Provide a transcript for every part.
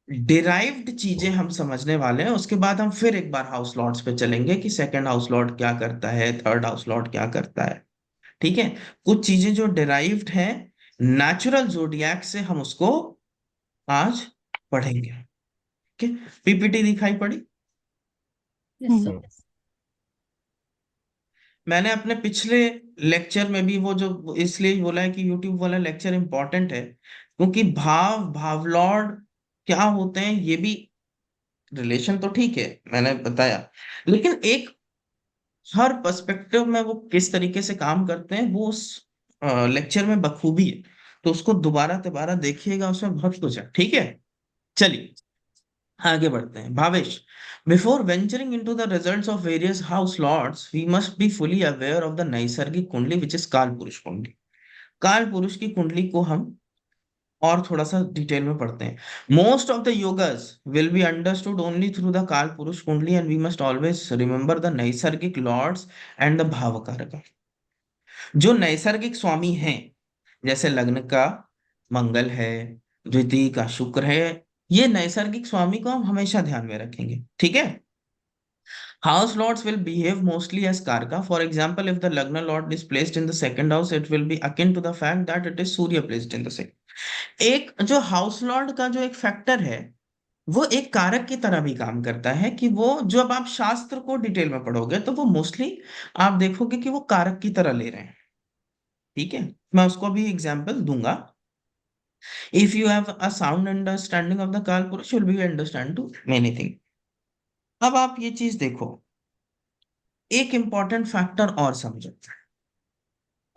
Derived चीजें हम समझने वाले हैं, उसके बाद हम फिर एक बार हाउस लॉर्ड्स पे चलेंगे कि सेकंड हाउस लॉर्ड क्या करता है, थर्ड हाउस लॉर्ड क्या करता है। ठीक है। कुछ चीजें जो डिराइव्ड हैं नेचुरल जोडियक से, हम उसको आज पढ़ेंगे। ठीक है। पीपीटी दिखाई पड़ी? Yes sir. मैंने अपने पिछले लेक्चर में भी वो जो इसलिए बोला है कि यूट्यूब वाला लेक्चर इंपॉर्टेंट है, क्योंकि भावलॉर्ड क्या होते हैं ये भी, रिलेशन तो ठीक है मैंने बताया, लेकिन एक हर पर्सपेक्टिव में वो किस तरीके से काम करते हैं वो उस लेक्चर में बखूबी है। तो उसको दोबारा दोबारा देखिएगा, उसमें बहुत कुछ है। ठीक है। चलिए आगे बढ़ते हैं। Bhavesh, before venturing into the results of various house lords we must be fully aware of the naisargik kundli which is काल पुरुष कुंडली। काल पुरुष की कुंडली को हम और थोड़ा सा डिटेल में पढ़ते हैं। Most of the yogas will be understood only through the kaal purush kundli and we must always remember the naisargik lords and the bhavkarak. जो नैसर्गिक स्वामी हैं, जैसे लग्न का मंगल है, द्वितीय का शुक्र है, ये नैसर्गिक स्वामी को हम हमेशा ध्यान में रखेंगे। ठीक है। House lords will behave mostly as Karka. For example, if the Lagna lord is placed in the second house, it will be akin to the fact that it is Surya placed in the second. एक जो house Lord का जो एक factor है, वो एक कारक की तरह भी काम करता है, कि वो जब आप शास्त्र को डिटेल में पढ़ोगे तो वो मोस्टली आप देखोगे कि वो कारक की तरह ले रहे हैं। ठीक है। मैं उसको भी एग्जाम्पल दूंगा। If you have a sound understanding of the kaal purush will be understand to many thing. अब आप ये चीज देखो, एक इंपॉर्टेंट फैक्टर और समझो,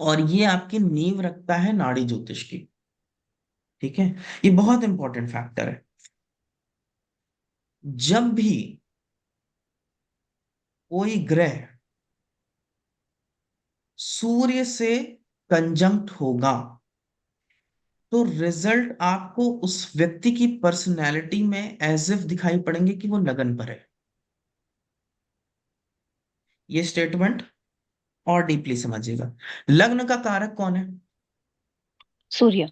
और ये आपकी नींव रखता है नाड़ी ज्योतिष की। ठीक है। ये बहुत इंपॉर्टेंट फैक्टर है। जब भी कोई ग्रह सूर्य से कंजंक्ट होगा, तो रिजल्ट आपको उस व्यक्ति की पर्सनैलिटी में एज इफ दिखाई पड़ेंगे कि वो लगन पर है। ये स्टेटमेंट और डीपली समझिएगा। लग्न का कारक कौन है? सूर्य।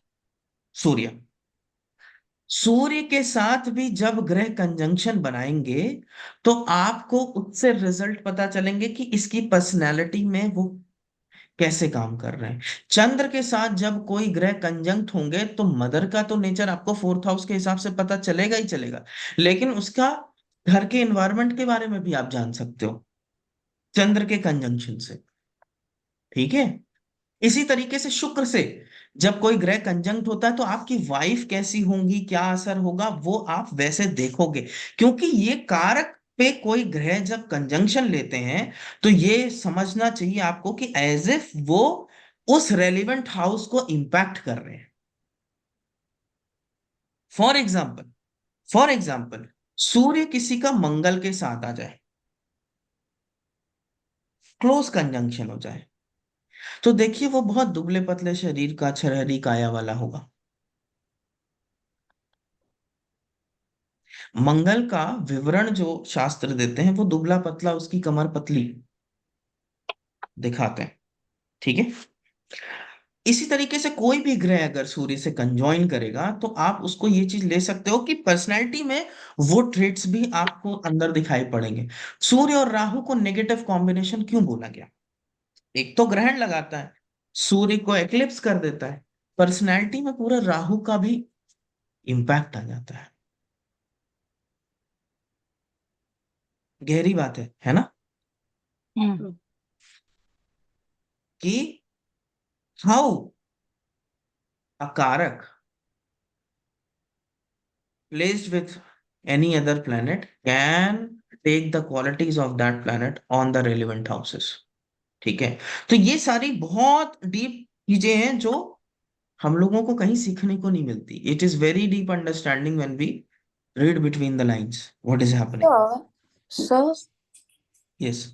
सूर्य। सूर्य के साथ भी जब ग्रह कंजंक्शन बनाएंगे, तो आपको उससे रिजल्ट पता चलेंगे कि इसकी पर्सनैलिटी में वो कैसे काम कर रहे हैं। चंद्र के साथ जब कोई ग्रह कंजंक्ट होंगे, तो मदर का तो नेचर आपको फोर्थ हाउस के हिसाब से पता चलेगा ही चलेगा, लेकिन उसका घर के एनवायरनमेंट के बारे में भी आप जान सकते हो चंद्र के कंजंक्शन से। ठीक है। इसी तरीके से शुक्र से जब कोई ग्रह कंजंक्ट होता है, तो आपकी वाइफ कैसी होंगी, क्या असर होगा, वो आप वैसे देखोगे। क्योंकि ये कारक पे कोई ग्रह जब कंजंक्शन लेते हैं, तो ये समझना चाहिए आपको कि एज इफ वो उस रेलिवेंट हाउस को इंपैक्ट कर रहे हैं। फॉर एग्जाम्पल, सूर्य किसी का मंगल के साथ आ जाए, क्लोज कंजंक्शन हो जाए, तो देखिए वो बहुत दुबले पतले शरीर का, छरहरी काया वाला होगा। मंगल का विवरण जो शास्त्र देते हैं, वो दुबला पतला, उसकी कमर पतली दिखाते हैं। ठीक है। इसी तरीके से कोई भी ग्रह अगर सूर्य से कंजॉइन करेगा, तो आप उसको ये चीज ले सकते हो कि पर्सनैलिटी में वो ट्रेट्स भी आपको अंदर दिखाई पड़ेंगे। सूर्य और राहु को नेगेटिव कॉम्बिनेशन क्यों बोला गया? एक तो ग्रहण लगाता है, सूर्य को एक्लिप्स कर देता है, पर्सनैलिटी में पूरा राहु का भी इंपैक्ट आ जाता है। गहरी बात है ना? हम्म। कि how a karak placed with any other planet can take the qualities of that planet on the relevant houses. ठीक है। तो ये सारी बहुत डीप चीजें हैं जो हम लोगों को कहीं सीखने को नहीं मिलती। It is very deep understanding when we read between the lines what is happening. Sir sir yes.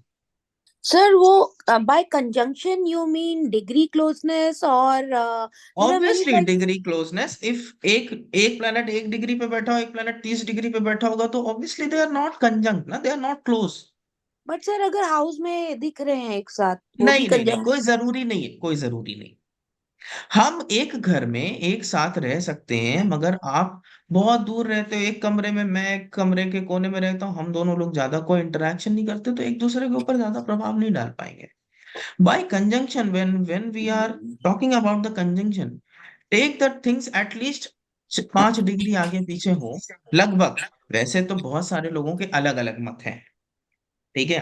Sir वो by conjunction you mean degree closeness और there are many obviously types. Degree closeness, if एक एक planet एक degree पे बैठा हो, एक planet 30 degree पे बैठा होगा, तो obviously they are not conjunct ना, they are not close. But sir अगर हाउस में दिख रहे हैं एक साथ वो भी नहीं नहीं नहीं, कंजंक्शन। कोई जरूरी नहीं है, कोई जरूरी नहीं। हम एक घर में एक साथ रह सकते हैं, मगर आप बहुत दूर रहते हो, एक कमरे में, मैं एक कमरे के कोने में रहता हूँ, हम दोनों लोग ज्यादा कोई इंटरेक्शन नहीं करते, तो एक दूसरे के ऊपर ज्यादा प्रभाव नहीं डाल पाएंगे। By conjunction, when we are talking about the conjunction, take the things at least 5 degree आगे पीछे हो, लगभग। वैसे तो बहुत सारे लोगों के अलग अलग मत हैं, ठीक है,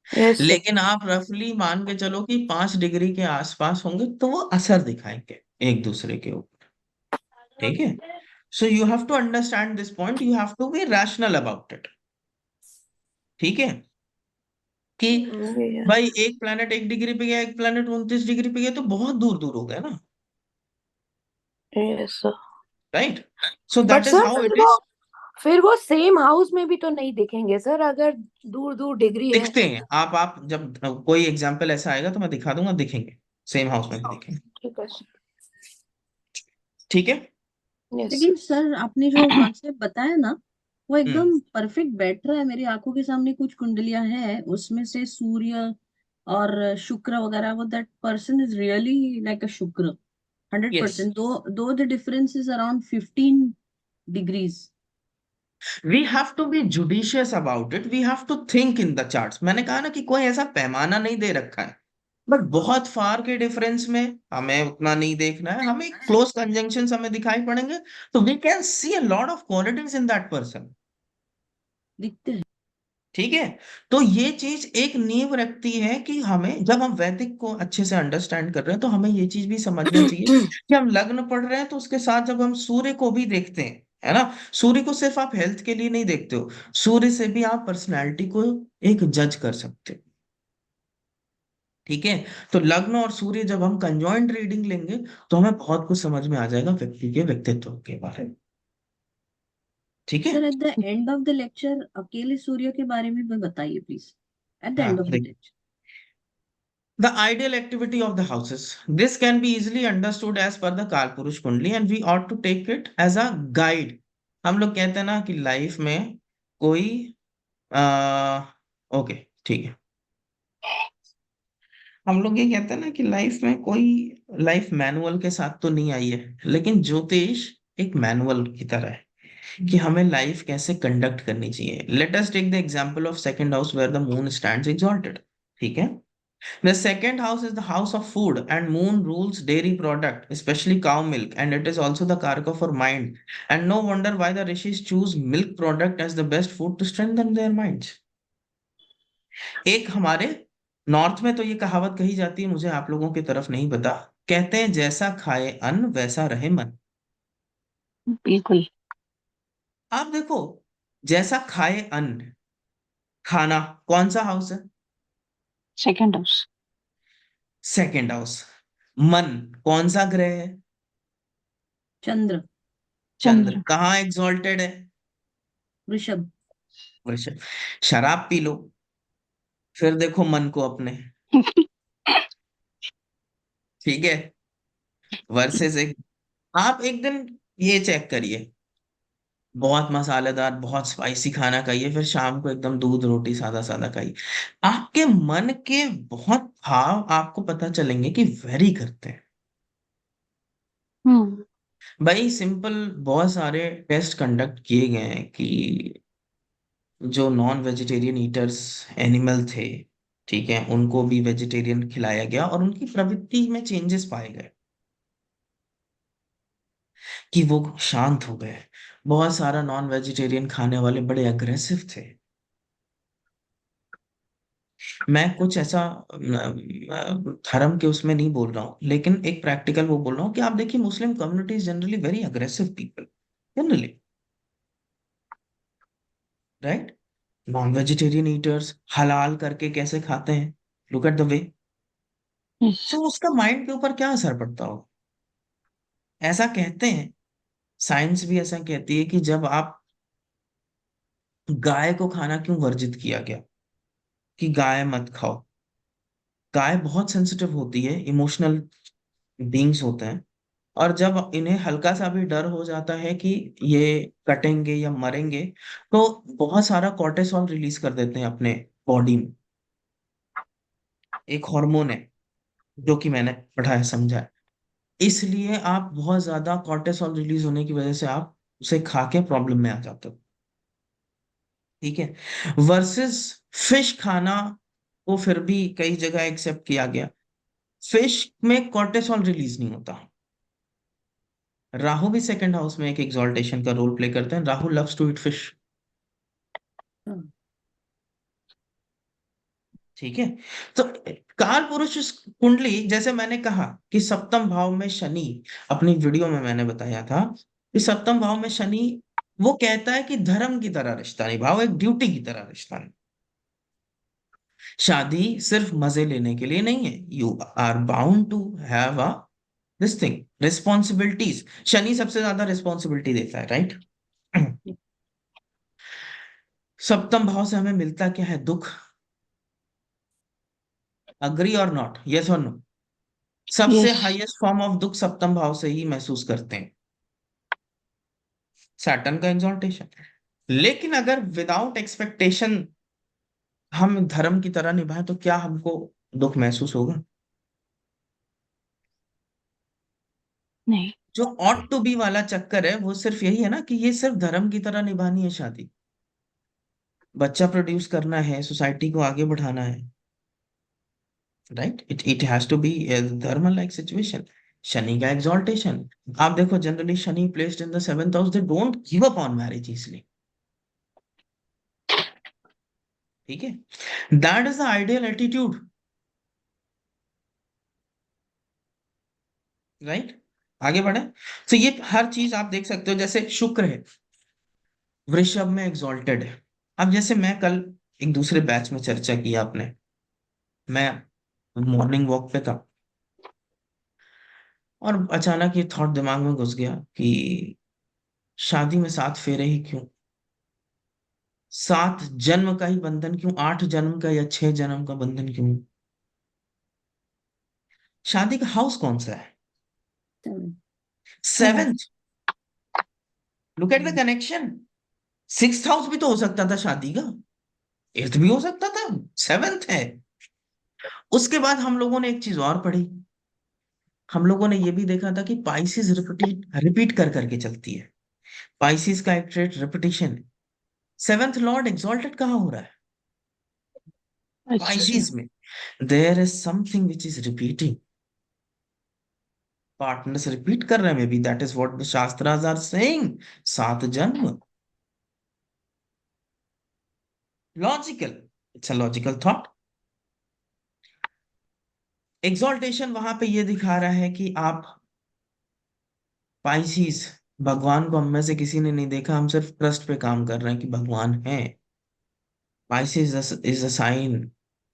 यस सर। लेकिन आप रफली मान के चलो कि 5 डिग्री के आसपास होंगे, तो वो असर दिखाएंगे एक दूसरे के ऊपर, ठीक है। So you have to understand this point, you have to be rational about it, ठीक है, कि भाई एक प्लेनेट 1 डिग्री पे गया, एक प्लेनेट 29 डिग्री पे गया, तो बहुत दूर दूर हो गया ना, yes sir. Right. So but that is sir how फिर इट वो इज। फिर वो सेम हाउस में भी तो नहीं दिखेंगे सर, अगर दूर दूर डिग्री है। दिखते हैं, आप जब कोई एग्जाम्पल ऐसा आएगा तो मैं दिखा दूंगा, दिखेंगे, सेम हाउस में भी दिखेंगे, ठीक है सर। ठीक है। यस लेकिन सर आपने जो कॉन्सेप्ट बताया ना, वो हम्म। एकदम परफेक्ट बैठ रहा है मेरी आंखों के सामने। कुछ कुंडलियां हैं उसमें से सूर्य और शुक्र वगैरह, वो that person is really like a Shukra, hundred yes, percent though the difference is around 15 degrees. We have to be judicious about it, we have to think in the charts. मैंने कहा ना कि कोई ऐसा पैमाना नहीं दे रखा है, बट बहुत फार के डिफरेंस में हमें उतना नहीं देखना है, हमें क्लोज कंजंक्शन हमें दिखाई पड़ेंगे, तो we can see a lot of qualities in that person, दिखते हैं। ठीक है। तो ये चीज एक नींव रखती है कि हमें, जब हम वैदिक को अच्छे से अंडरस्टैंड कर रहे हैं, तो हमें ये चीज भी समझना चाहिए कि हम लग्न पढ़ रहे हैं, तो उसके साथ जब हम सूर्य को भी देखते हैं, है ना, सूर्य को सिर्फ आप हेल्थ के लिए नहीं देखते हो, सूर्य से भी आप पर्सनैलिटी को एक जज कर सकते हो, ठीक है। तो लग्न और सूर्य जब हम कंजॉइंट रीडिंग लेंगे, तो हमें बहुत कुछ समझ में आ जाएगा व्यक्ति के व्यक्तित्व के बारे में, ठीक है। Sir at the end of the lecture अकेले सूर्य के बारे में भी बताइए प्लीज, एट द हाँ, end of the lecture. the ideal activity of the houses. This can be easily understood as per the Kalpurush Kundli, and we ought to take it as a guide. हम लोग कहते हैं ना कि life में कोई आ, okay, ठीक है, हम लोग ये कहते हैं ना कि लाइफ में कोई लाइफ मैनुअल के साथ तो नहीं आई है, लेकिन ज्योतिष एक मैनुअल की तरह है कि हमें लाइफ कैसे कंडक्ट करनी चाहिए। Let us take the example of second house where the moon stands exalted, ठीक है। The second house is the house of food, and moon rules dairy product, especially cow milk, and it is also the karaka for mind. And no wonder why the rishis choose milk product as the best food to strengthen their minds. एक हमारे north में तो ये कहावत कही जाती है, मुझे आप लोगों की तरफ नहीं पता, कहते हैं जैसा खाए अन्न वैसा रहे मन। बिल्कुल। आप देखो, जैसा खाए अन्न, खाना कौन सा हाउस है? Second house. Second house. मन कौन सा ग्रह है? चंद्र। चंद्र। चंद्र। कहाँ एग्जॉल्टेड है? वृषभ। वृषभ। शराब पी लो, फिर देखो मन को अपने, ठीक है, वर्सेस एक, आप एक दिन ये चेक करिए, बहुत मसालेदार बहुत स्पाइसी खाना खाइए, फिर शाम को एकदम दूध रोटी सादा सादा खाइए, आपके मन के बहुत भाव आपको पता चलेंगे कि वेरी करते हैं। हम्म। भाई सिंपल, बहुत सारे टेस्ट कंडक्ट किए गए हैं कि जो नॉन वेजिटेरियन ईटर्स एनिमल थे, ठीक है, उनको भी वेजिटेरियन खिलाया गया और उनकी प्रवृत्ति में चेंजेस पाए गए, कि वो शांत हो गए। बहुत सारा नॉन वेजिटेरियन खाने वाले बड़े अग्रेसिव थे। मैं कुछ ऐसा धर्म के उसमें नहीं बोल रहा हूँ, लेकिन एक प्रैक्टिकल वो बोल रहा हूँ कि आप देखिए, Muslim community is generally very aggressive people, generally, right. Non vegetarian eaters हलाल करके कैसे खाते हैं, look at the way. Yes. So उसका माइंड के ऊपर क्या असर पड़ता हो? ऐसा कहते हैं, साइंस भी ऐसा कहती है कि जब आप, गाय को खाना क्यों वर्जित किया गया, कि गाय मत खाओ, गाय बहुत सेंसिटिव होती है, इमोशनल बीइंग्स होते हैं, और जब इन्हें हल्का सा भी डर हो जाता है कि ये कटेंगे या मरेंगे, तो बहुत सारा कॉर्टिसोल रिलीज कर देते हैं अपने बॉडी में, एक हार्मोन है जो कि मैंने पढ़ा है समझा है, इसलिए आप बहुत ज्यादा कॉर्टिसोल रिलीज होने की वजह से आप उसे खा के प्रॉब्लम में आ जाते हो। ठीक है। वर्सेस फिश खाना को फिर भी कई जगह एक्सेप्ट किया गया। फिश में कॉर्टिसोल रिलीज नहीं होता। राहु भी सेकंड हाउस में एक एग्जॉल्टेशन का रोल प्ले करते हैं। Rahu loves to eat fish. हाँ, ठीक है। तो काल पुरुष कुंडली, जैसे मैंने कहा कि सप्तम भाव में शनि, अपनी वीडियो में मैंने बताया था कि सप्तम भाव में शनि वो कहता है कि धर्म की तरह रिश्ता निभाओ, एक ड्यूटी की तरह रिश्ता निभाओ। शादी सिर्फ मजे लेने के लिए नहीं है। You are bound to have a this thing, responsibilities. Shani सबसे ज्यादा रिस्पॉन्सिबिलिटी देता है, राइट? सप्तम भाव से हमें मिलता क्या है? दुख। अग्री और नॉट, यस और नो? सबसे Yes. हाईएस्ट फॉर्म ऑफ दुख सप्तम भाव से ही महसूस करते हैं, सैटर्न का एग्जॉल्टेशन। लेकिन अगर विदाउट एक्सपेक्टेशन हम धर्म की तरह निभाएं तो क्या हमको दुख महसूस होगा? नहीं. जो ऑट टू बी वाला चक्कर है वो सिर्फ यही है ना कि ये सिर्फ धर्म की तरह निभानी है शादी, बच्चा प्रोड्यूस करना है, सोसाइटी को आगे बढ़ाना है, right? It has to be dharma like situation. Shani का एग्जॉल्टेशन, आप देखो generally Shani placed in the seventh house, they don't give up on marriage easily. ठीक है। That is the ideal attitude, right? आगे बढ़े। तो ये हर चीज आप देख सकते हो। जैसे शुक्र है वृषभ में एग्जॉल्टेड है। अब जैसे मैं कल एक दूसरे बैच में चर्चा की आपने, मैं मॉर्निंग वॉक पे था और अचानक ये थॉट दिमाग में घुस गया कि शादी में 7 फेरे ही क्यों? 7 जन्म का ही बंधन क्यों? 8 जन्म का या 6 जन्म का बंधन क्यों? शादी का हाउस कौन सा है? seven. Seventh. Look at the connection. Sixth house भी तो हो सकता था शादी का, एट्थ भी हो सकता था, सेवेंथ है। उसके बाद हम लोगों ने एक चीज और पढ़ी। हम लोगों ने ये भी देखा था कि पाइसिस रिपीट रिपीट कर करके चलती है। पाइसिस का एक ट्रेट रिपीटिशन है। सेवेंथ लॉर्ड एग्जॉल्टेड कहाँ हो रहा है? अच्छा. पाइसिस में। There is something which is repeating. Partners repeat कर रहे हैं, maybe that is what the shastras are saying. 7 जन्म, logical, it's a logical thought. Exaltation वहां पे ये दिखा रहा है कि आप पाइसिस, भगवान को हम में से किसी ने नहीं देखा, हम सिर्फ ट्रस्ट पे काम कर रहे हैं कि भगवान है। Pisces is a sign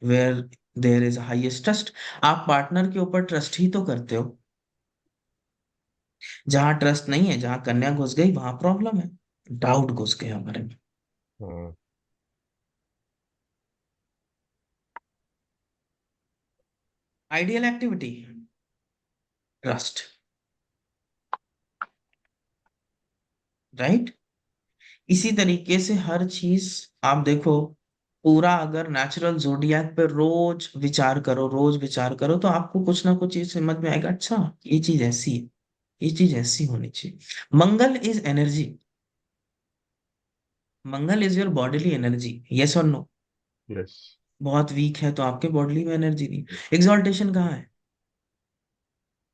where there is highest trust। आप पार्टनर के ऊपर ट्रस्ट ही तो करते हो। जहां ट्रस्ट नहीं है, जहां कन्या घुस गई वहां प्रॉब्लम है, डाउट घुस गया हमारे में। हम्म, आइडियल एक्टिविटी, ट्रस्ट, राइट? इसी तरीके से हर चीज आप देखो, पूरा अगर नेचुरल जोडियाक पे रोज विचार करो तो आपको कुछ ना कुछ चीज समझ में आएगा। अच्छा, ये चीज ऐसी है, ये चीज ऐसी होनी चाहिए। Mangal is energy. Mangal is your bodily energy, yes और नो? यस। बहुत वीक है तो आपके बॉडी में एनर्जी नहीं। एग्जॉल्टेशन कहाँ है?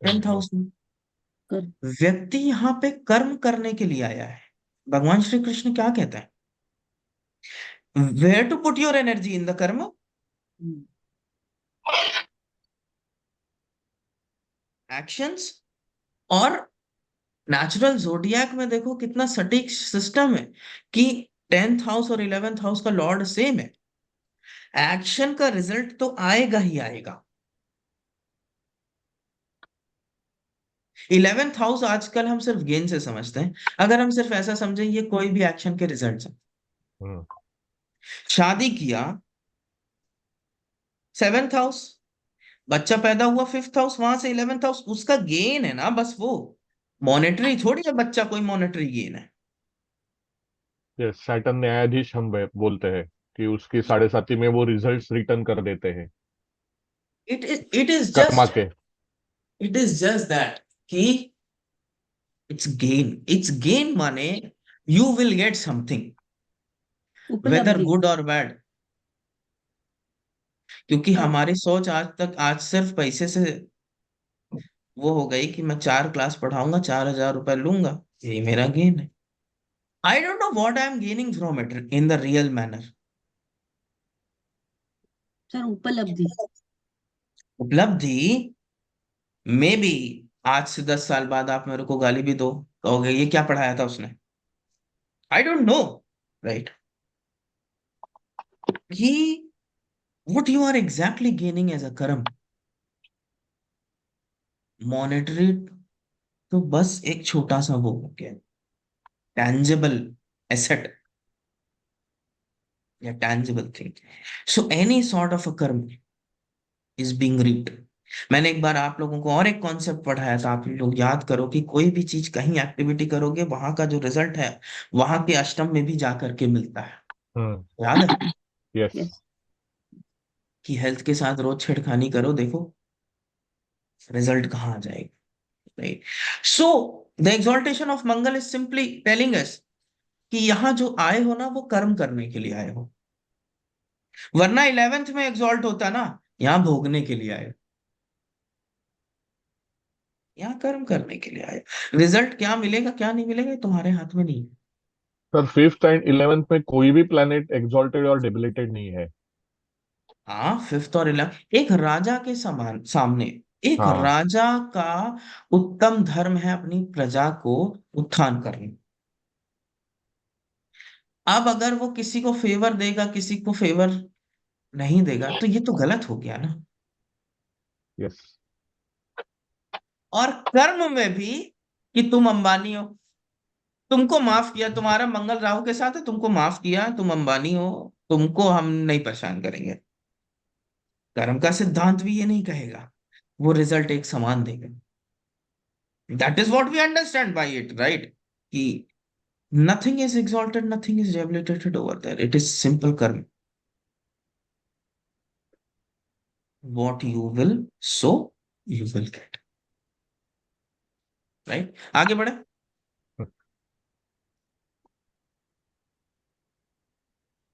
10th हाउस में। कर व्यक्ति यहाँ पे कर्म करने के लिए आया है। भगवान श्री कृष्ण क्या कहता है? Where to put your energy, in the karma, hmm, actions. और नेचुरल जोडियाक में देखो कितना सटीक सिस्टम है कि 10th हाउस और 11th हाउस का लॉर्ड सेम है। एक्शन का रिजल्ट तो आएगा ही आएगा। 11th हाउस आजकल हम सिर्फ गेन से समझते हैं। अगर हम सिर्फ ऐसा समझें ये कोई भी एक्शन के रिजल्ट है। हम्म, शादी किया 7th हाउस, बच्चा पैदा हुआ 5th हाउस, वहां से 11th हाउस, उसका गेन है ना बस। वो मॉनेटरी थोड़ी है, बच्चा कोई मॉनेटरी गेन है। यस, सैटर्न न्यायाधीश हम बोलते हैं कि उसकी 7.5 में वो रिजल्ट्स रिटर्न कर देते हैं इट इज कर्मा जस्ट के। इट इज जस्ट दैट कि इट्स गेन माने you will get something, whether उपलब्धि। गुड और बैड। क्योंकि हाँ, हमारी सोच आज सिर्फ पैसे से वो हो गई कि मैं 4 क्लास पढ़ाऊंगा, 4,000 रुपए लूंगा, यही मेरा गेन है। आई don't know what I am gaining from it in the real manner. Sir उपलब्धि। उपलब्धि, मे बी आज से 10 साल बाद आप मेरे को गाली भी दो, कहोगे ये क्या पढ़ाया था उसने, आई डोंट नो, राइट, कि what you are exactly gaining as a karma. Monetary तो बस एक छोटा सा वो हो गया, टैंजिबल एसेट या tangible thing. So any sort of a कर्म इज बीइंग रीप्ड। मैंने एक बार आप लोगों को और एक कॉन्सेप्ट पढ़ाया था, आप लोग याद करो, कि कोई भी चीज कहीं एक्टिविटी करोगे वहां का जो रिजल्ट है वहां के अष्टम में भी जा करके मिलता है। हम्म। याद है यस। यस। कि हेल्थ के साथ रोज छेड़खानी करो, देखो रिजल्ट कहाँ आ जाएगा, right. So the exaltation of Mangal is simply telling us कि यहाँ जो आए हो ना वो कर्म करने के लिए आए हो, वरना 11th में एग्जॉल्ट होता ना, यहाँ भोगने के लिए आए हो, यहाँ कर्म करने के लिए आए हो। रिजल्ट क्या मिलेगा क्या नहीं मिलेगा ये तुम्हारे हाथ में नहीं है। सर 5th एंड 11th में कोई भी प्लेनेट एक्सॉल्टेड और डिबिलिटेड नहीं है। हाँ, 5th और 11th एक राजा के समान सामने, एक हाँ। राजा का उत्तम धर्म है अपनी प्रजा को उत्थान करना। अब अगर वो किसी को फेवर देगा किसी को फेवर नहीं देगा तो ये तो गलत हो गया ना। यस। और कर्म में भी, कि तुम अंबानी हो, तुमको माफ किया, तुम्हारा मंगल राहु के साथ है, तुमको माफ किया, तुम अंबानी हो, तुमको हम नहीं परेशान करेंगे। कर्म का सिद्धांत भी ये नहीं कहेगा, वो रिजल्ट एक समान देगा। That is what we understand by it, right, कि nothing is exalted, nothing is debilitated over there, it is simple karma. what you will sow you will get, right. आगे बढ़े।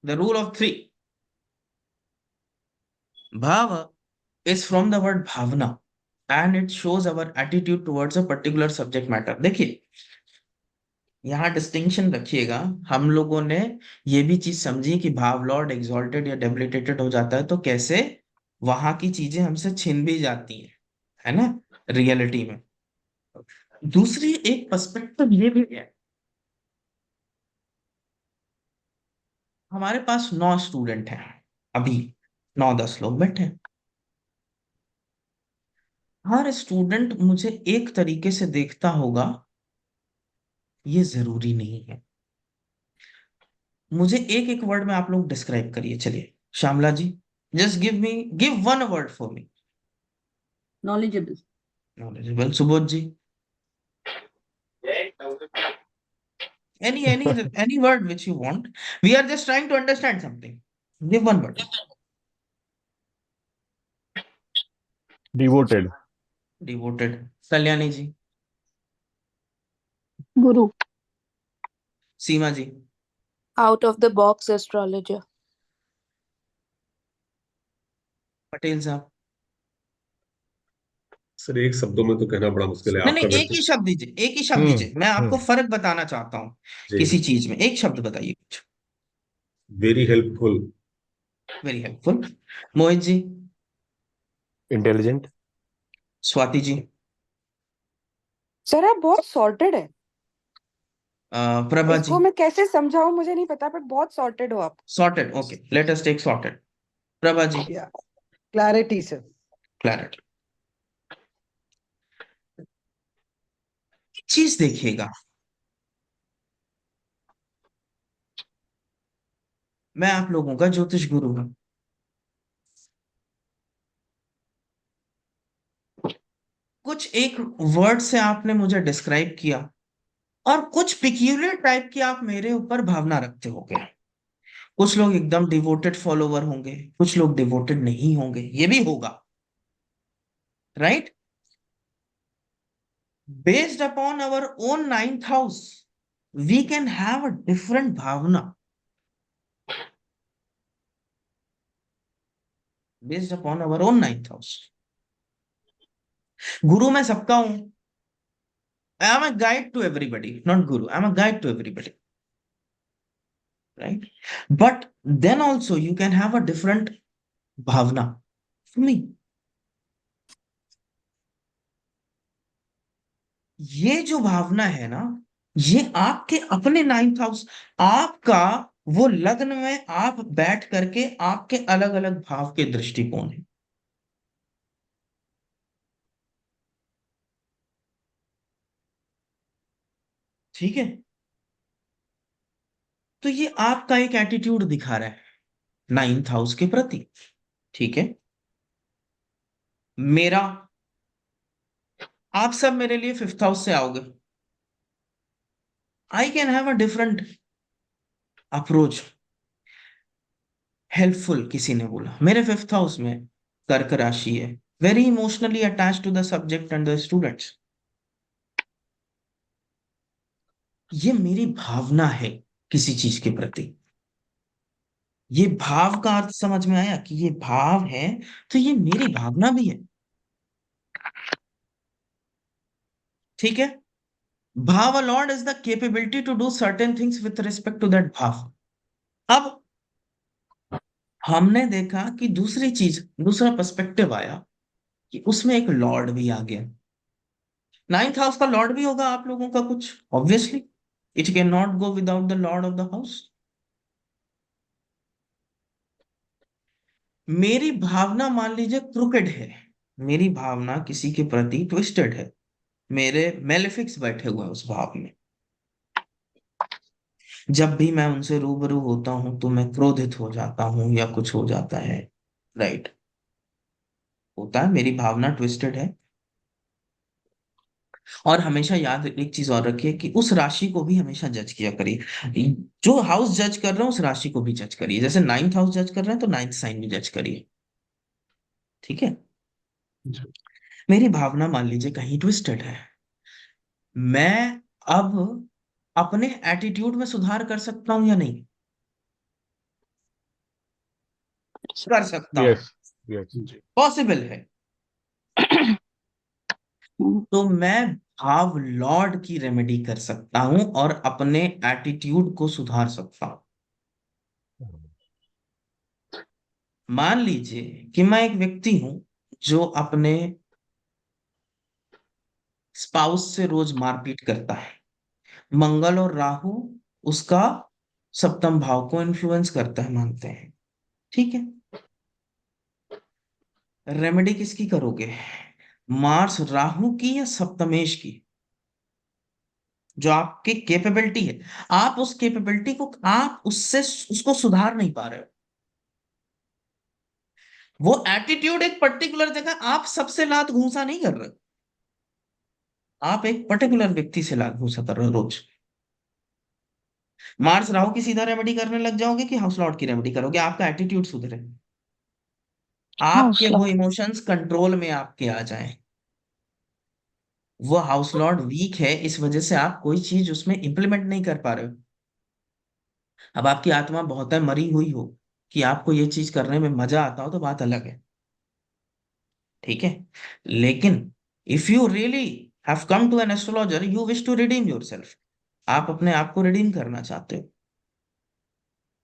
The rule of 3। Bhava is from the word bhavana and it shows our attitude towards a particular subject matter। देखिए यहाँ distinction रखिएगा, हम लोगों ने ये भी चीज समझी कि भाव लॉर्ड एग्जॉल्टेड या डेबिलिटेटेड हो जाता है तो कैसे वहां की चीजें हमसे छिन भी जाती हैं, है ना, रियलिटी में। दूसरी एक पर्सपेक्टिव ये भी है, हमारे पास 9 स्टूडेंट हैं अभी, 9-10 लोग बैठे हैं। हर स्टूडेंट मुझे एक तरीके से देखता होगा ये जरूरी नहीं है। मुझे एक एक वर्ड में आप लोग डिस्क्राइब करिए, चलिए Shyamala ji, just give one word for me. Knowledgeable. Knowledgeable. Subodh ji, any word which you want, we are just trying to understand something, give one word। Devoted. Devoted. Kalyani ji. Guru. Seema ji. Out of the box astrologer. Patel साहब। Sir एक शब्दों में तो कहना बड़ा मुश्किल है, नहीं आपका नहीं, एक वैसे। ही शब्द दीजिए, एक ही शब्द हम्म। दीजिए, मैं आपको हम्म। फर्क बताना चाहता हूँ जी। किसी चीज में, एक शब्द बताइए कुछ। Very helpful. Very helpful. Mohit ji. Intelligent. Swati ji. Sir आप बहुत सॉर्टेड है। प्रभा जी। इसको मैं कैसे समझाऊं मुझे नहीं पता, पर बहुत सॉर्टेड हो आप। Sorted, okay, let us take sorted. Prabha ji. Clarity sir. Clarity. चीज देखिएगा, मैं आप लोगों का ज्योतिष गुरु हूं, कुछ एक वर्ड से आपने मुझे डिस्क्राइब किया और कुछ पिक्यूलियर टाइप की आप मेरे ऊपर भावना रखते होगे। कुछ लोग एकदम डिवोटेड फॉलोवर होंगे, कुछ लोग डिवोटेड नहीं होंगे, ये भी होगा, right. based upon our own ninth house, we can have a different bhavana. Based upon our own ninth house. Guru मैं सबका हूं. I am a guide to everybody, not guru. I am a guide to everybody. Right? But then also you can have a different bhavana for me. ये जो भावना है ना, ये आपके अपने नाइन्थ हाउस, आपका वो लग्न में आप बैठ करके आपके अलग अलग भाव के दृष्टिकोण है. ठीक है. तो ये आपका एक एटीट्यूड दिखा रहा है नाइन्थ हाउस के प्रति. ठीक है. मेरा, आप सब मेरे लिए फिफ्थ हाउस से आओगे. I can have a different approach. Helpful किसी ने बोला, मेरे फिफ्थ हाउस में कर्क राशि है, very emotionally attach to the subject and the students. ये मेरी भावना है किसी चीज के प्रति. ये भाव का अर्थ समझ में आया कि ये भाव है, तो ये मेरी भावना भी है. ठीक है. Bhav lord is the capability to do certain things with respect to that bhav. अब हमने देखा कि दूसरी चीज, दूसरा पर्सपेक्टिव आया कि उसमें एक लॉर्ड भी आ गया. नाइन्थ हाउस का लॉर्ड भी होगा आप लोगों का कुछ, obviously. It can not go without the Lord of the house. मेरी भावना मान लीजिए क्रुकेड है, मेरी भावना किसी के प्रति ट्विस्टेड है, मेरे मेलेफिक्स बैठे हुए हैं उस भाव में. जब भी मैं उनसे रूबरू होता हूं तो मैं क्रोधित हो जाता हूं या कुछ हो जाता है. राइट. होता है, मेरी भावना ट्विस्टेड है. और हमेशा याद, एक चीज और रखिए कि उस राशि को भी हमेशा जज किया करिए. जो हाउस जज कर रहे हैं उस राशि को भी जज करिए. जैसे नाइन्थ हाउस जज कर रहे हैं तो नाइन्थ साइन भी जज करिए. ठीक है. मेरी भावना मान लीजिए कहीं ट्विस्टेड है, मैं अब अपने एटीट्यूड में सुधार कर सकता हूं या नहीं? कर सकता हूं. Yes yes. पॉसिबल है. तो मैं भाव लॉर्ड की रेमेडी कर सकता हूं और अपने एटीट्यूड को सुधार सकता हूं. मान लीजिए कि मैं एक व्यक्ति हूं जो अपने स्पाउस से रोज मारपीट करता है. मंगल और राहु उसका सप्तम भाव को इन्फ्लुएंस करता है मानते हैं. ठीक है. रेमेडी किसकी करोगे? मार्स राहु की या सप्तमेश की? जो आपकी कैपेबिलिटी है, आप उस कैपेबिलिटी को, आप उससे उसको सुधार नहीं पा रहे हो. वो एटीट्यूड एक पर्टिकुलर जगह, आप सबसे लात घूंसा नहीं कर रहे हो. आप एक पर्टिकुलर व्यक्ति से लात घूंसा कर रहे हो रोज. मार्स राहु की सीधा रेमेडी करने लग जाओगे कि हाउस लॉर्ड की रेमेडी करोगे? आपका एटीट्यूड सुधरे, आपके वो इमोशंस कंट्रोल में आपके आ जाएं. वो हाउस लॉर्ड वीक है, इस वजह से आप कोई चीज उसमें इंप्लीमेंट नहीं कर पा रहे हो. अब आपकी आत्मा बहुत है मरी हुई हो कि आपको ये चीज करने में मजा आता हो तो बात अलग है. ठीक है. लेकिन if you really have come to an astrologer, you wish to redeem yourself, आप अपने आप को रिडीम करना चाहते हो,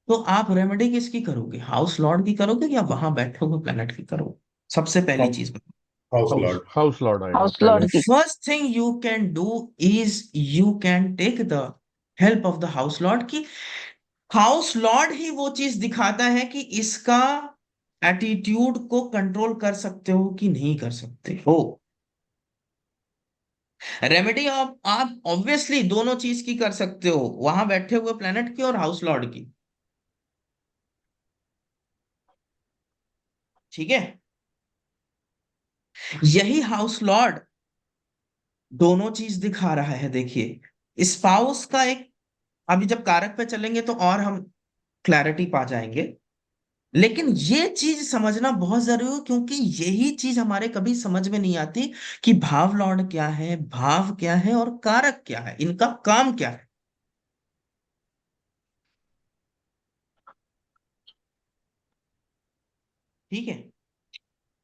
तो आप रेमेडी किसकी करोगे? हाउस लॉर्ड की करोगे या वहां बैठे हुए प्लेनेट की करोगे? सबसे पहली चीज बताओ. House lord. हाउस लॉर्ड आएगा हाउस पहले. लॉर्ड की. First thing you can do is you can take the help of the house lord. की हाउस लॉर्ड ही वो चीज दिखाता है कि इसका एटीट्यूड को कंट्रोल कर सकते हो कि नहीं कर सकते हो. रेमेडी आप ऑब्वियसली दोनों चीज की कर सकते हो, वहां बैठे हुए प्लेनेट की और हाउस लॉर्ड की. ठीक है. यही हाउस लॉर्ड दोनों चीज दिखा रहा है. देखिए स्पाउस का एक, अभी जब कारक पे चलेंगे तो और हम क्लैरिटी पा जाएंगे. लेकिन ये चीज समझना बहुत जरूरी है, क्योंकि यही चीज हमारे कभी समझ में नहीं आती कि भाव लॉर्ड क्या है, भाव क्या है और कारक क्या है, इनका काम क्या है। ठीक है।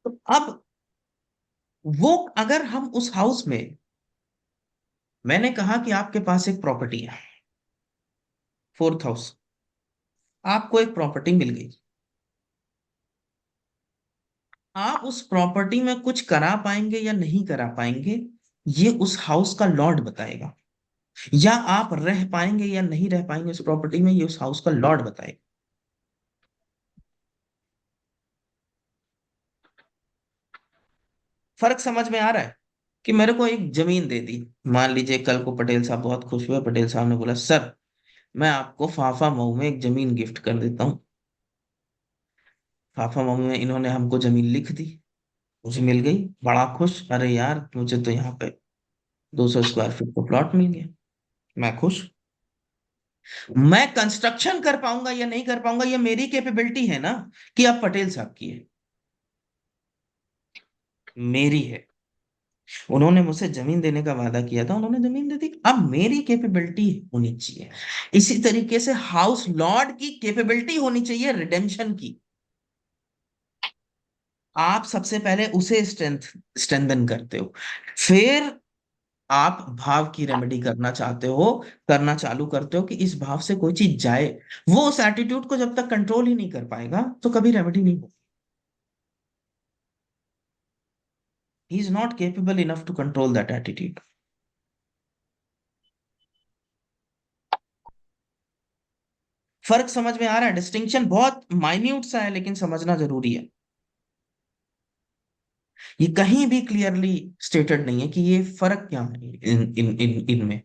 तो अब वो, अगर हम उस हाउस में, मैंने कहा कि आपके पास एक प्रॉपर्टी है, फोर्थ हाउस, आपको एक प्रॉपर्टी मिल गई, आप उस प्रॉपर्टी में कुछ करा पाएंगे या नहीं करा पाएंगे, ये उस हाउस का लॉर्ड बताएगा। या आप रह पाएंगे या नहीं रह पाएंगे उस प्रॉपर्टी में, ये उस हाउस का लॉर्ड बताएगा। फर्क समझ में आ रहा है? कि मेरे को एक जमीन दे दी, मान लीजिए कल को पटेल साहब बहुत खुश हुए, पटेल साहब ने बोला सर मैं आपको फाफा मऊ में एक जमीन गिफ्ट कर देता हूँ। फाफा मऊ में इन्होंने हमको जमीन लिख दी, मुझे मिल गई, बड़ा खुश, अरे यार मुझे तो यहाँ पे 200 स्क्वायर फीट का प्लॉट मिल गया, मैं खुश। मैं कंस्ट्रक्शन कर पाऊंगा या नहीं कर पाऊंगा, ये मेरी कैपेबिलिटी है ना, कि अब पटेल साहब की है, मेरी है। उन्होंने मुझसे जमीन देने का वादा किया था, उन्होंने जमीन दे दी, अब मेरी कैपेबिलिटी होनी चाहिए। इसी तरीके से हाउस लॉर्ड की कैपेबिलिटी होनी चाहिए रिडेम्पशन की। आप सबसे पहले उसे स्ट्रेंथन करते हो, फिर आप भाव की रेमेडी करना चाहते हो, करना चालू करते हो कि इस भाव से कोई चीज जाए। वो उस एटीट्यूड को जब तक कंट्रोल ही नहीं कर पाएगा तो कभी रेमेडी नहीं होगी। He is not capable enough to control that attitude. फर्क समझ में आ रहा है? डिस्टिंक्शन बहुत माइन्यूट सा है लेकिन समझना जरूरी है। ये कहीं भी क्लियरली स्टेटेड नहीं है कि ये फर्क क्या है इन इन इन इनमें।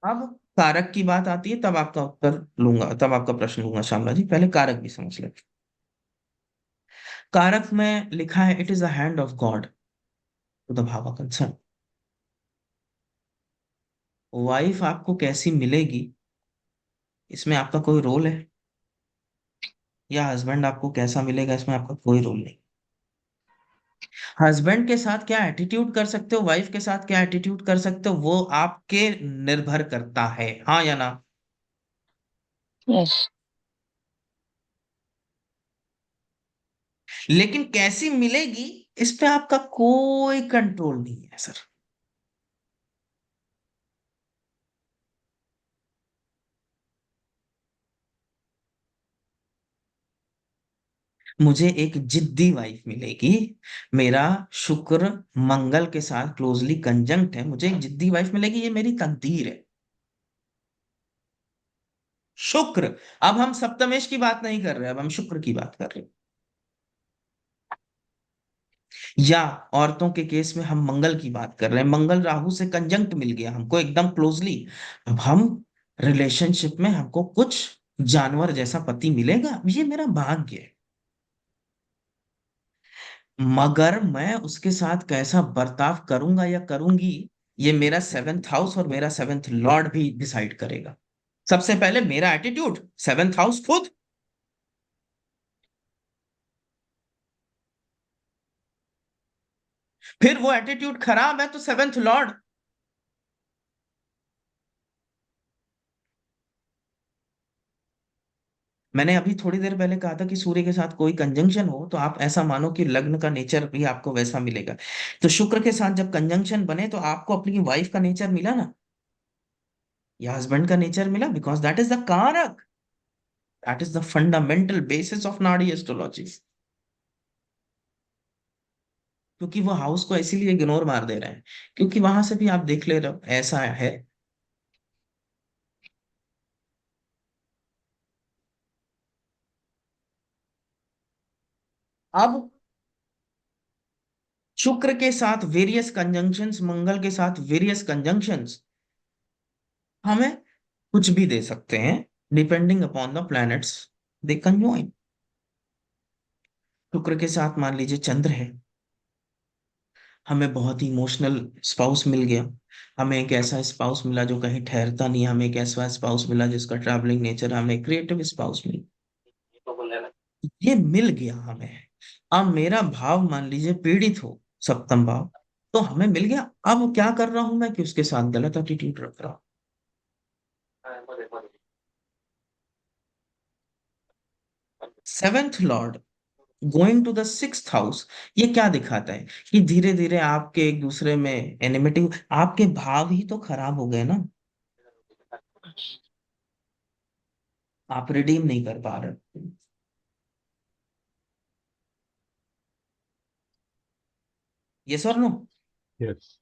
अब कारक की बात आती है, तब आपका उत्तर लूंगा, तब आपका प्रश्न लूंगा श्यामला जी, पहले कारक भी समझ लेते। कारक में लिखा है it is a hand of God to the bhava concern. Wife आपको कैसी मिलेगी इसमें आपका कोई रोल है, या हस्बैंड आपको कैसा मिलेगा इसमें आपका कोई रोल नहीं। हस्बैंड के साथ क्या एटीट्यूड कर सकते हो, वाइफ के साथ क्या एटीट्यूड कर सकते हो, वो आपके निर्भर करता है, हाँ या ना। यस। लेकिन कैसी मिलेगी इस पे आपका कोई कंट्रोल नहीं है सर। मुझे एक जिद्दी वाइफ मिलेगी, मेरा शुक्र मंगल के साथ क्लोजली कंजंक्ट है, मुझे एक जिद्दी वाइफ मिलेगी, ये मेरी तकदीर है। शुक्र, अब हम सप्तमेश की बात नहीं कर रहे, अब हम शुक्र की बात कर रहे हैं। या औरतों के केस में हम मंगल की बात कर रहे हैं, मंगल राहु से कंजंक्ट मिल गया हमको एकदम क्लोजली। अब हम रिलेशनशिप में हमको कुछ जानवर जैसा पति मिलेगा, ये मेरा भाग्य है। मगर मैं उसके साथ कैसा बर्ताव करूंगा या करूंगी, ये मेरा सेवेंथ हाउस और मेरा सेवेंथ लॉर्ड भी डिसाइड करेगा। सबसे पहले मेरा एटीट्यूड, सेवेंथ हाउस खुद, फिर वो एटीट्यूड खराब है तो सेवेंथ लॉर्ड। मैंने अभी थोड़ी देर पहले कहा था कि सूर्य के साथ कोई कंजंक्शन हो तो आप ऐसा मानो कि लग्न का नेचर भी आपको वैसा मिलेगा। तो शुक्र के साथ जब कंजंक्शन बने तो आपको अपनी वाइफ का नेचर मिला ना, या हस्बैंड का नेचर मिला, बिकॉज दैट इज द कारक, that is the fundamental basis of नाड़ी एस्ट्रोलॉजी। क्योंकि वो हाउस को इसीलिए इग्नोर मार दे रहे हैं, क्योंकि वहां से भी आप देख ले रहे हो ऐसा है। अब शुक्र के साथ वेरियस कंजंक्शंस, मंगल के साथ वेरियस कंजंक्शंस हमें कुछ भी दे सकते हैं, डिपेंडिंग अपॉन द प्लैनेट्स दे कंजॉइन। शुक्र के साथ मान लीजिए चंद्र है, हमें बहुत ही इमोशनल स्पाउस मिल गया, हमें एक ऐसा स्पाउस मिला जो कहीं ठहरता नहीं, हमें एक ऐसा स्पाउस मिला जिसका ट्रैवलिंग नेचर, हमें क्रिएटिव स्पाउस मिला, ये मिल गया हमें। अब मेरा भाव मान लीजिए पीड़ित हो, सप्तम भाव, तो हमें मिल गया। अब क्या कर रहा हूं मैं कि उसके साथ गलत एटीट्यूड रख रहा हूं। Seventh lord going to the sixth house, ये क्या दिखाता है कि धीरे धीरे आपके एक दूसरे में एनिमिटी, आपके भाव ही तो खराब हो गए ना, आप रिडीम नहीं कर पा रहे। यस और नो? Yes.